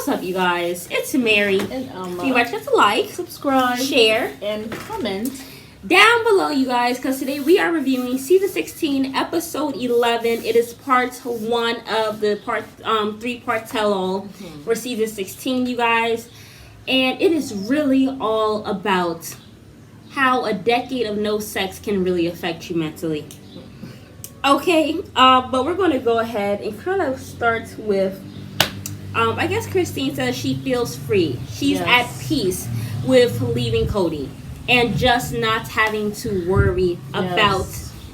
What's up, you guys? It's Mary. And You guys just like, subscribe, share, and comment down below, you guys, because today we are reviewing season 16, episode 11. It is part 1 of the 3-part tell-all for season 16, you guys. And it is really all about how a decade of no sex can really affect you mentally. Okay, but we're going to go ahead and kind of start with, I guess Christine says she feels free. She's at peace with leaving Cody and just not having to worry about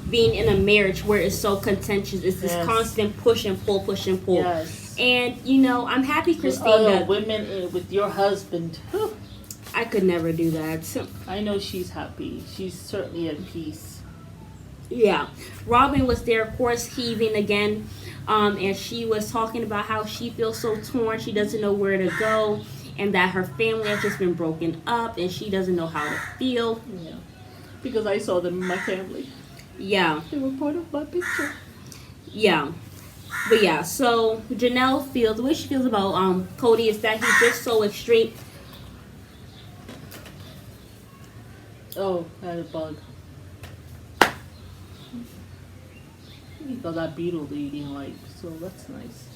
being in a marriage where it's so contentious. It's this constant push and pull, push and pull. And, you know, I'm happy Christine... Other women with your husband. I could never do that. I know she's happy. She's certainly at peace. Yeah. Robin was there, of course, heaving again. And she was talking about how she feels so torn. She doesn't know where to go. And that her family has just been broken up. And she doesn't know how to feel. Yeah. Because I saw them in my family. Yeah. They were part of my picture. Yeah. But yeah, so Janelle feels, the way she feels about Cody is that he's just so extreme. Oh, I had a bug. You got that beetle that you didn't like, so that's nice.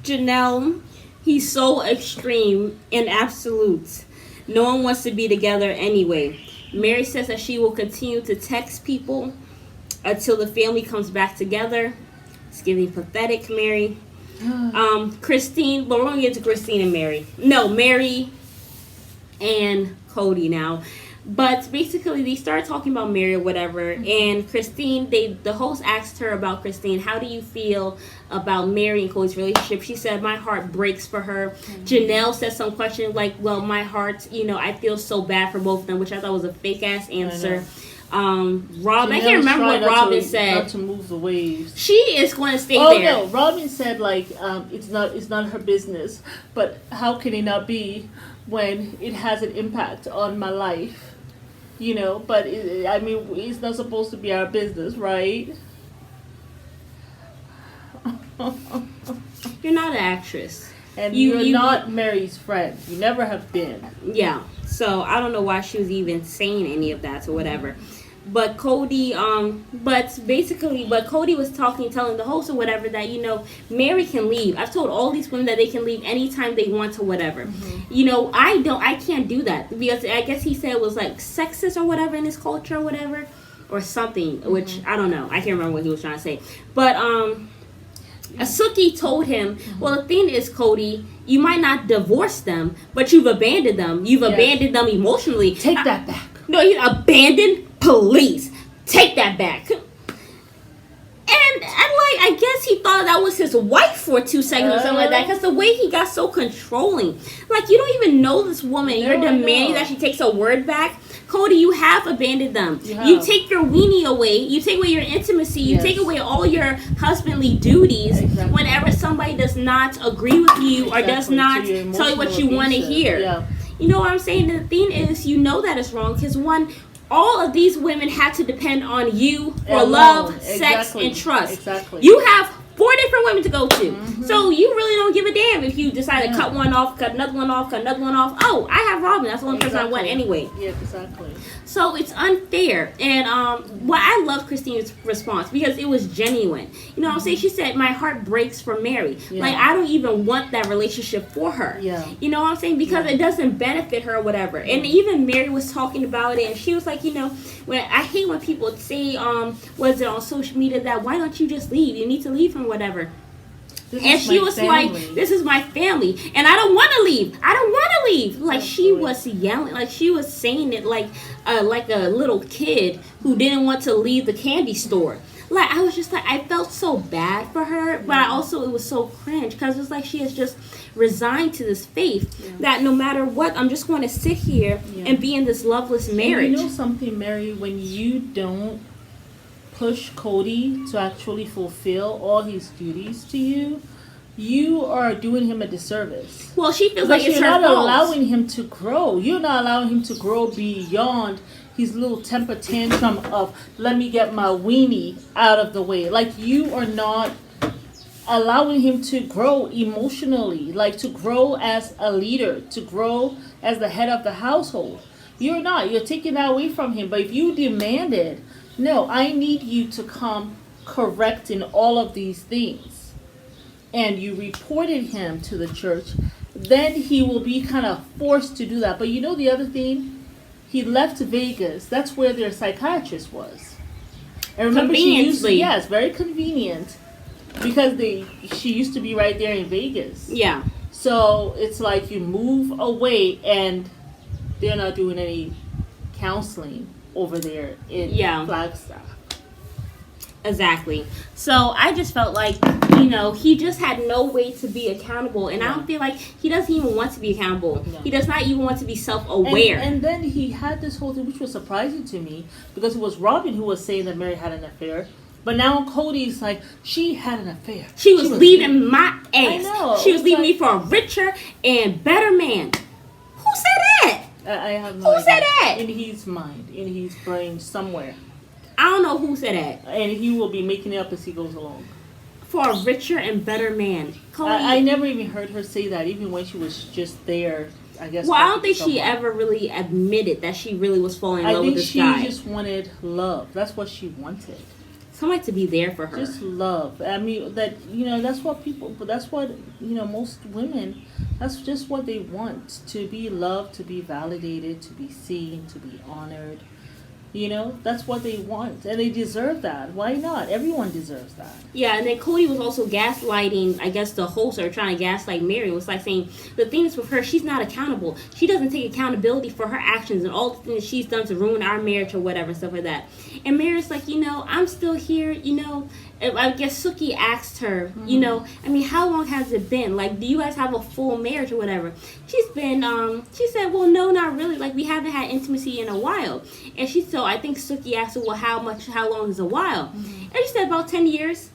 Janelle, he's so extreme and absolute. No one wants to be together anyway. Mary says that she will continue to text people until the family comes back together. It's giving pathetic, Mary. Christine, but we're going to get to Christine and Mary. No, Mary and Cody now. But basically, they started talking about Mary or whatever, and Christine, the host asked her about Christine, how do you feel about Mary and Cody's relationship? She said, my heart breaks for her. Janelle said some question like, well, my heart, you know, I feel so bad for both of them, which I thought was a fake-ass answer. Robin, I can't remember what Robin said. Not to move the waves. She is going to stay there. Oh no, Robin said like it's not her business, but how can it not be when it has an impact on my life? You know, but it's not supposed to be our business, right? You're not an actress. And you're not Mary's friend. You never have been. Yeah. So I don't know why she was even saying any of that or whatever. But Cody, but Cody was telling the host or whatever that, you know, Mary can leave. I've told all these women that they can leave anytime they want or whatever. You know, I can't do that because I guess he said it was like sexist or whatever in his culture or whatever or something, which I don't know. I can't remember what he was trying to say. But Asuki told him, well, the thing is, Cody, you might not divorce them, but you've abandoned them. You've abandoned them emotionally. Take that back. No, you abandoned. Police, take that back. And I guess he thought that was his wife for 2 seconds or something like that, because the way he got so controlling, like you don't even know this woman. You're demanding that she takes her word back. Cody, you have abandoned them. You take your weenie away. You take away your intimacy. You take away all your husbandly duties whenever somebody does not agree with you or does not tell you what you want to hear. Yeah. You know what I'm saying? The thing is, you know that it's wrong because all of these women had to depend on you for love, sex, and trust. You have 4 different women to go to. So you really don't give a damn if you decide to cut one off, cut another one off, cut another one off. Oh, I have Robin. That's the only person I want anyway. Yeah, exactly. So it's unfair. And I love Christine's response because it was genuine. You know what I'm saying? She said, my heart breaks for Mary. Like, I don't even want that relationship for her. You know what I'm saying? Because it doesn't benefit her or whatever. And even Mary was talking about it, and she was like, you know, I hate when people say, was it on social media that, why don't you just leave? You need to leave from whatever. And she was like, this is my family and I don't want to leave. I don't want to leave. Like she was yelling, like she was saying it like a little kid who didn't want to leave the candy store. Like I was just like, I felt so bad for her, but it was so cringe because it was like she has just resigned to this faith that no matter what, I'm just going to sit here and be in this loveless marriage. And you know something, Mary, when you don't push Cody to actually fulfill all his duties to you, you are doing him a disservice. Well, she feels like it's her fault. You're not allowing him to grow. You're not allowing him to grow beyond his little temper tantrum of, let me get my weenie out of the way. Like, you are not allowing him to grow emotionally, like to grow as a leader, to grow as the head of the household. You're not. You're taking that away from him. But if you demanded, no, I need you to come correct in all of these things, and you reported him to the church, then he will be kind of forced to do that. But you know the other thing? He left Vegas. That's where their psychiatrist was. And remember, yes, very convenient. Because she used to be right there in Vegas. Yeah. So it's like you move away and they're not doing any counseling over there in Flagstaff. Exactly. So I just felt like, he just had no way to be accountable. And I don't feel like he doesn't even want to be accountable. No. He does not even want to be self-aware. And then he had this whole thing, which was surprising to me, because it was Robin who was saying that Mary had an affair. But now Cody's like, she had an affair. She was leaving my ass. I know. She was leaving me for a richer and better man. Who said that? I have no idea. Who said that? In his mind, in his brain, somewhere. I don't know who said that. And he will be making it up as he goes along. For a richer and better man. Cody, I never even heard her say that, even when she was just there, I guess. Well, I don't think she ever really admitted that she really was falling in love with this guy. I think she just wanted love. That's what she wanted. Somebody to be there for her. Just love. I mean, that's what most women, that's just what they want. To be loved, to be validated, to be seen, to be honored. That's what they want. And they deserve that. Why not? Everyone deserves that. Yeah, and then Cody was also gaslighting, I guess the hosts are trying to gaslight Mary. It was like saying, the thing is with her, she's not accountable. She doesn't take accountability for her actions and all the things she's done to ruin our marriage or whatever, stuff like that. And Mary's like, I'm still here, I guess Suki asked her, how long has it been? Like, do you guys have a full marriage or whatever? She said, well, no, not really. Like, we haven't had intimacy in a while. And so I think Suki asked her, well, how long is a while? Mm-hmm. And she said about 10 years.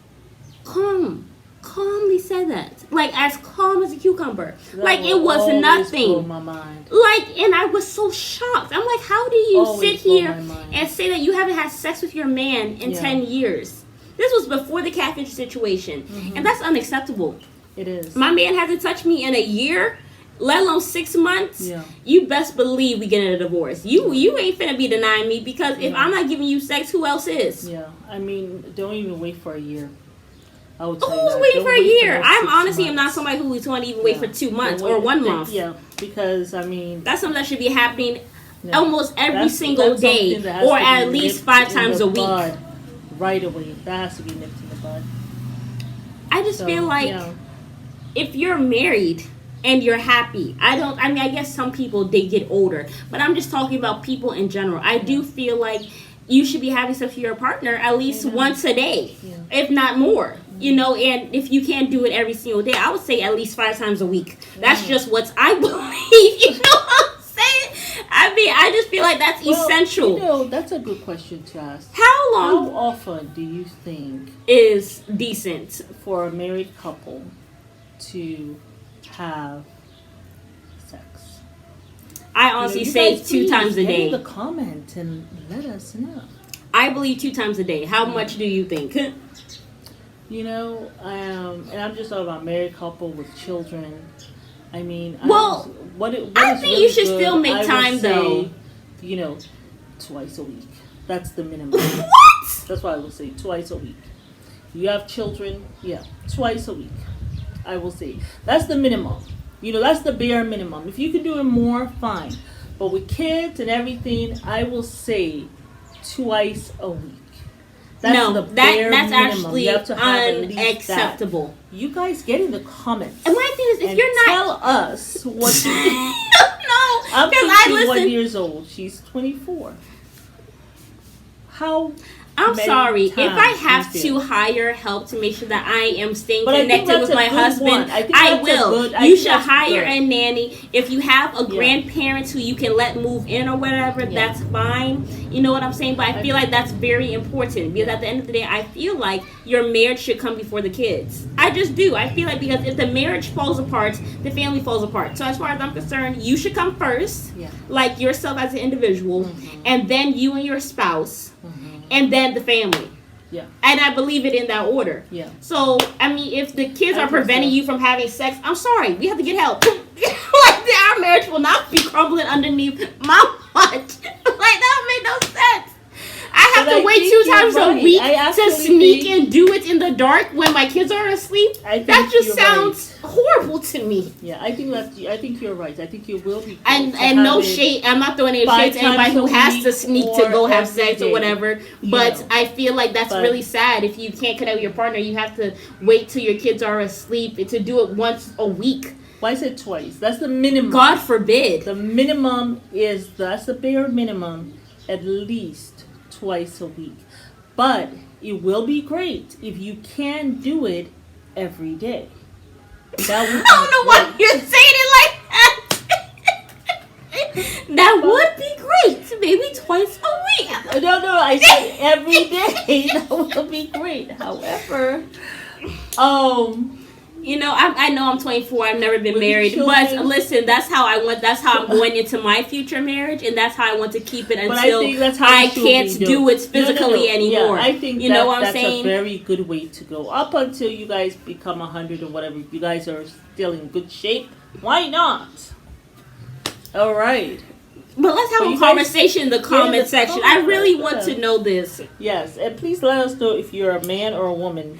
Calmly said that. Like, as calm as a cucumber. Like, it was nothing. Blow my mind. Like, and I was so shocked. I'm like, how do you sit here and say that you haven't had sex with your man in 10 years? This was before the catfish situation. Mm-hmm. And that's unacceptable. It is. My man hasn't touched me in a year, let alone 6 months. Yeah. You best believe we getting a divorce. You ain't finna be denying me, because if I'm not giving you sex, who else is? Yeah. I mean, don't even wait for a year. I would Who's waiting for a year? I'm honestly am not somebody who is going to even wait for 2 months or 1 month. Yeah, because that's something that should be happening almost every single day, or at least 5 times a week. Right away. That has to be nipped in the bud. I just feel like if you're married and you're happy, I guess some people, they get older, but I'm just talking about people in general. I do feel like you should be having sex with your partner at least once a day, if not more. And if you can't do it every single day, I would say at least 5 times a week. That's just what I believe. You know what I'm saying? I just feel like that's essential. That's a good question to ask. How often do you think is decent for a married couple to have sex? I honestly say 2 times a day. Leave the comment and let us know. I believe 2 times a day. How much do you think? And I'm just talking about married couple with children. I mean, I think you should still make time, though. Twice a week. That's the minimum. What? That's why I will say twice a week. You have children, twice a week. I will say that's the minimum. That's the bare minimum. If you can do it more, fine. But with kids and everything, I will say twice a week. That's actually unacceptable. You guys get in the comments. And my thing is, if you're not, tell us what you think. No, I'm 51 years old. She's 24. I'm sorry. If I have to hire help to make sure that I am staying connected with my husband, I will. You should hire a nanny. If you have a grandparent who you can let move in or whatever, that's fine. You know what I'm saying? But I feel like that's very important, because at the end of the day, I feel like your marriage should come before the kids. I just do. I feel like, because if the marriage falls apart, the family falls apart. So as far as I'm concerned, you should come first, like yourself as an individual, and then you and your spouse. And then the family. Yeah. And I believe it in that order. Yeah. So, I mean, if the kids are preventing you from having sex, I'm sorry. We have to get help. Like, our marriage will not be crumbling underneath my watch. Like, that make no sense. I have to wait 2 times a week to sneak and do it in the dark when my kids are asleep. That just sounds horrible to me. Yeah, I think you're right. I think you will be. And no shade. I'm not throwing any shade to anybody who has to sneak to go have sex or whatever. But I feel like that's really sad. If you can't connect with your partner, you have to wait till your kids are asleep to do it once a week. Why is it twice? That's the minimum. God forbid. The minimum that's the bare minimum. At least twice a week. But it will be great if you can do it every day. That would I don't know why you're saying it like that. That would be great. Maybe twice a week. No, I said every day. That would be great. However, you know, I know I'm 24. I've never been married, but listen, that's how I'm going into my future marriage, and that's how I want to keep it until I can't do it physically anymore. Yeah, I think you know what I'm saying? That's a very good way to go. Up until you guys become 100 or whatever, if you guys are still in good shape, why not? All right. But let's have a conversation in the comment section. I really want to know this. Yes, and please let us know if you're a man or a woman,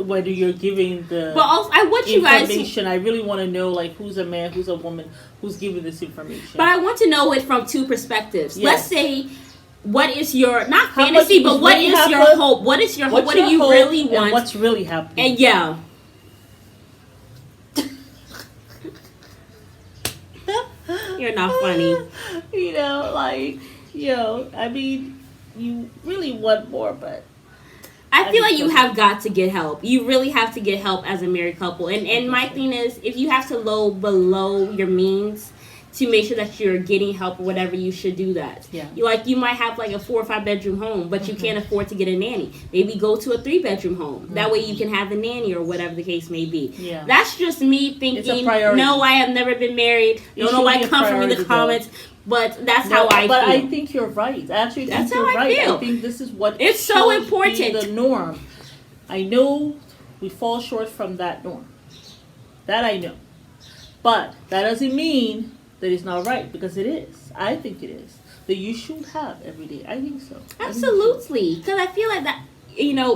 whether you're giving the also, I want you guys information. I really want to know, like, who's a man, who's a woman, who's giving this information. But I want to know it from 2 perspectives. Yes. Let's say, what is your, not fantasy, but what is your hope? What is your hope? What do you really want? And what's really happening? And yeah. You're not funny. You know, like, I mean, you really want more, but I feel like you have got to get help. You really have to get help as a married couple. And my thing is, if you have to go below your means to make sure that you're getting help or whatever, you should do that. Yeah. You might have like a 4 or 5 bedroom home, but you can't afford to get a nanny. Maybe go to a 3 bedroom home. That way you can have the nanny or whatever the case may be. Yeah. That's just me thinking, it's a priority. No, I have never been married. Don't know why come from in the comments. But that's how I feel. But I think you're right. I actually think you're right. I think this is what it's so important. Be the norm. I know we fall short from that norm. That I know. But that doesn't mean that it's not right, because it is. I think it is. That you should have every day. I think so. Absolutely. Because I feel like that,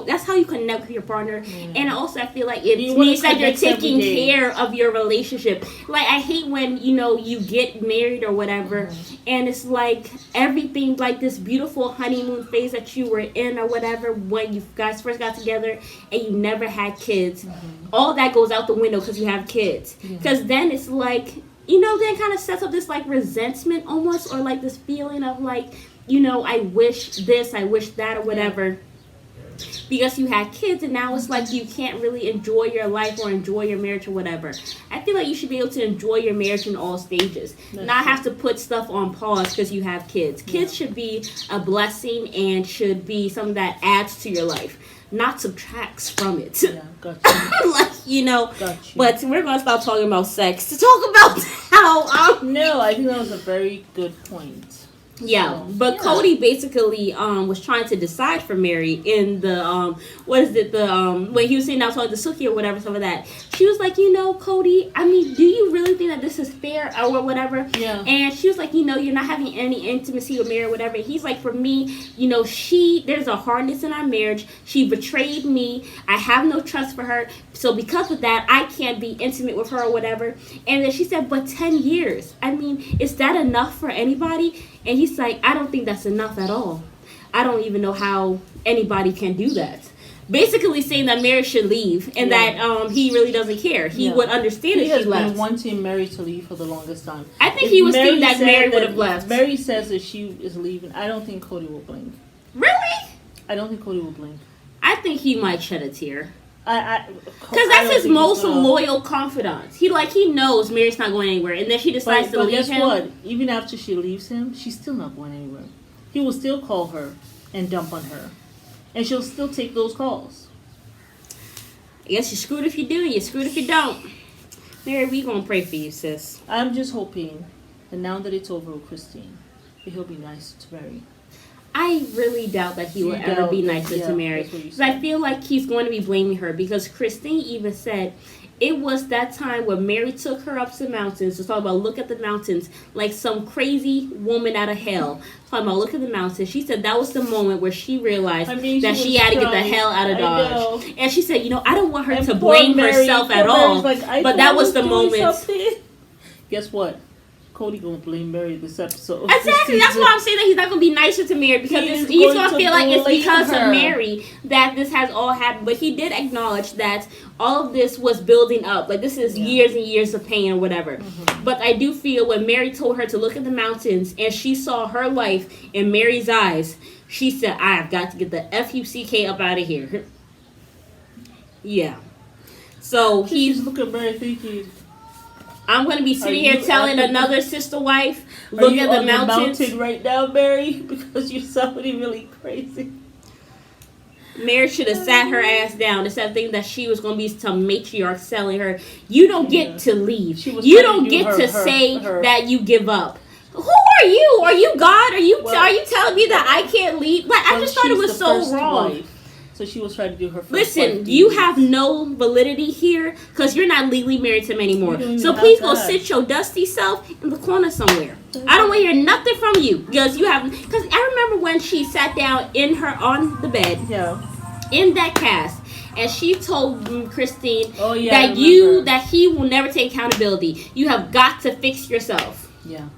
that's how you connect with your partner. And also I feel like it means that you're taking care of your relationship. Like, I hate when, you get married or whatever, and it's like everything, like this beautiful honeymoon phase that you were in or whatever when you guys first got together and you never had kids. All that goes out the window because you have kids. Because then it's like, then kind of sets up this like resentment almost, or like this feeling of like, I wish this, I wish that, or whatever. Because you had kids, and now it's like you can't really enjoy your life or enjoy your marriage or whatever. I feel like you should be able to enjoy your marriage in all stages. Not have to put stuff on pause because you have kids. Kids should be a blessing and should be something that adds to your life, not subtracts from it. Yeah, gotcha. Gotcha. But we're going to stop talking about sex to talk about how... No, I think that was a very good point. Yeah, but Cody basically was trying to decide for Mary in the when he was sitting down talking to Suki or whatever, some of that. She was like, Cody, I mean, do you really think that this is fair or whatever? Yeah. And she was like, you're not having any intimacy with Mary or whatever. He's like, for me, there's a hardness in our marriage. She betrayed me. I have no trust for her. So because of that, I can't be intimate with her or whatever. And then she said, but 10 years. I mean, is that enough for anybody? And he's like, I don't think that's enough at all. I don't even know how anybody can do that. Basically saying that Mary should leave and that he really doesn't care. He would understand if she left. He has been wanting Mary to leave for the longest time. I think he was thinking that Mary would have left. Mary says that she is leaving. I don't think Cody will blink. Really? I don't think Cody will blink. I think he might shed a tear. Because that's his most loyal confidant. He knows Mary's not going anywhere, and then she decides to leave him. But guess what? Even after she leaves him, she's still not going anywhere. He will still call her and dump on her, and she'll still take those calls. I guess you're screwed if you do, you're screwed if you don't. Mary, we gonna pray for you, sis. I'm just hoping that now that it's over with Christine, that he'll be nice to Mary. I really doubt that he will ever be nicer to Mary. Because I feel like he's going to be blaming her. Because Christine even said it was that time when Mary took her up to the mountains to talk about look at the mountains like some crazy woman out of hell. Talking about look at the mountains. She said that was the moment where she realized that she had to get the hell out of Dodge. And she said, I don't want her to blame herself at all. But that was the moment. Guess what? Cody gonna blame Mary this episode. Exactly. That's why I'm saying that he's not gonna be nicer to Mary because he's gonna feel like it's because of Mary that this has all happened. But he did acknowledge that all of this was building up. Like this is years and years of pain or whatever. Mm-hmm. But I do feel when Mary told her to look at the mountains and she saw her life in Mary's eyes, she said, "I have got to get the F-U-C-K up out of here." Yeah. So he's looking at Mary thinking, I'm going to be sitting here telling another sister wife, look at the mountains. Mountain right now, Mary, because you're somebody really crazy. Mary should have sat her ass down instead of thinking that she was going to be some matriarch telling her, you don't get to leave. You don't get to say that you give up. Who are you? Are you God? Are you telling me that I can't leave? Like I just thought it was so wrong. Wife. So she was trying to do her first. Listen, you have no validity here because you're not legally married to him anymore. So please go sit your dusty self in the corner somewhere. I don't want to hear nothing from you because you have. Because I remember when she sat down on the bed, in that cast, and she told Christine that he will never take accountability. You have got to fix yourself. Yeah.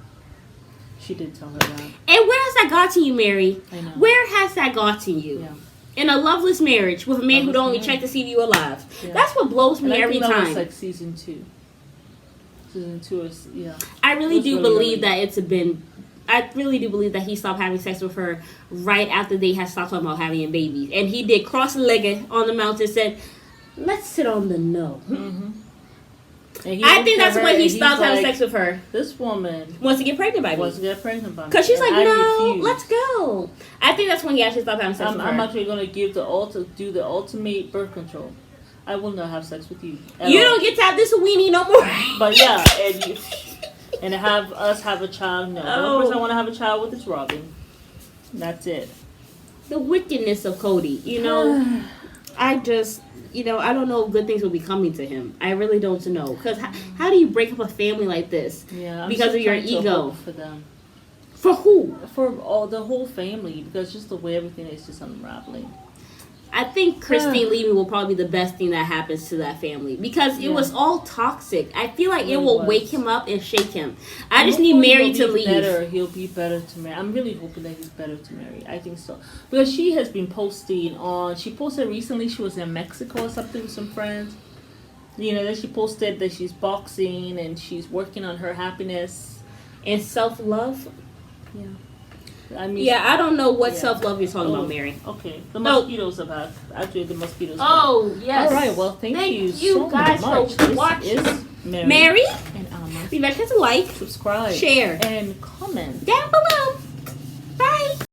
She did tell her that. And where has that gotten you, Mary? I know. Where has that gotten you? Yeah. In a loveless marriage with a man who don't even check to see if you're alive. Yeah. That's what blows me every time. That was like season 2. Season 2 is, I really do believe that it's been... I really do believe that he stopped having sex with her right after they had stopped talking about having babies. And he did cross-legged on the mountain and said, let's sit on the no. Mm-hmm. I think that's when he stopped having sex with her. This woman wants to get pregnant by me. Because she's like, no, let's go. I think that's when he actually stopped having sex with her. I'm actually going to do the ultimate birth control. I will not have sex with you. You don't get to have this weenie no more. But yeah, and have us have a child. No, the only person I want to have a child with is Robin. That's it. The wickedness of Cody, I just... I don't know if good things will be coming to him. I really don't know. Because how do you break up a family like this? Yeah, because of your ego. For them. For who? For the whole family. Because just the way everything is just unraveling. I think Christine leaving will probably be the best thing that happens to that family. Because it was all toxic. I feel like it will wake him up and shake him. I just need Mary to leave. He'll be better to Mary. I'm really hoping that he's better to Mary. I think so. Because she has been posting she posted recently she was in Mexico or something with some friends. Then she posted that she's boxing and she's working on her happiness. And self-love? Yeah. I don't know what self-love you're talking about, Mary. Okay. The mosquitoes are back. Actually, the mosquitoes are back. Yes. All right. Well, thank you so guys much. for watching. Mary and Alma. Be back to like, subscribe, share, and comment down below.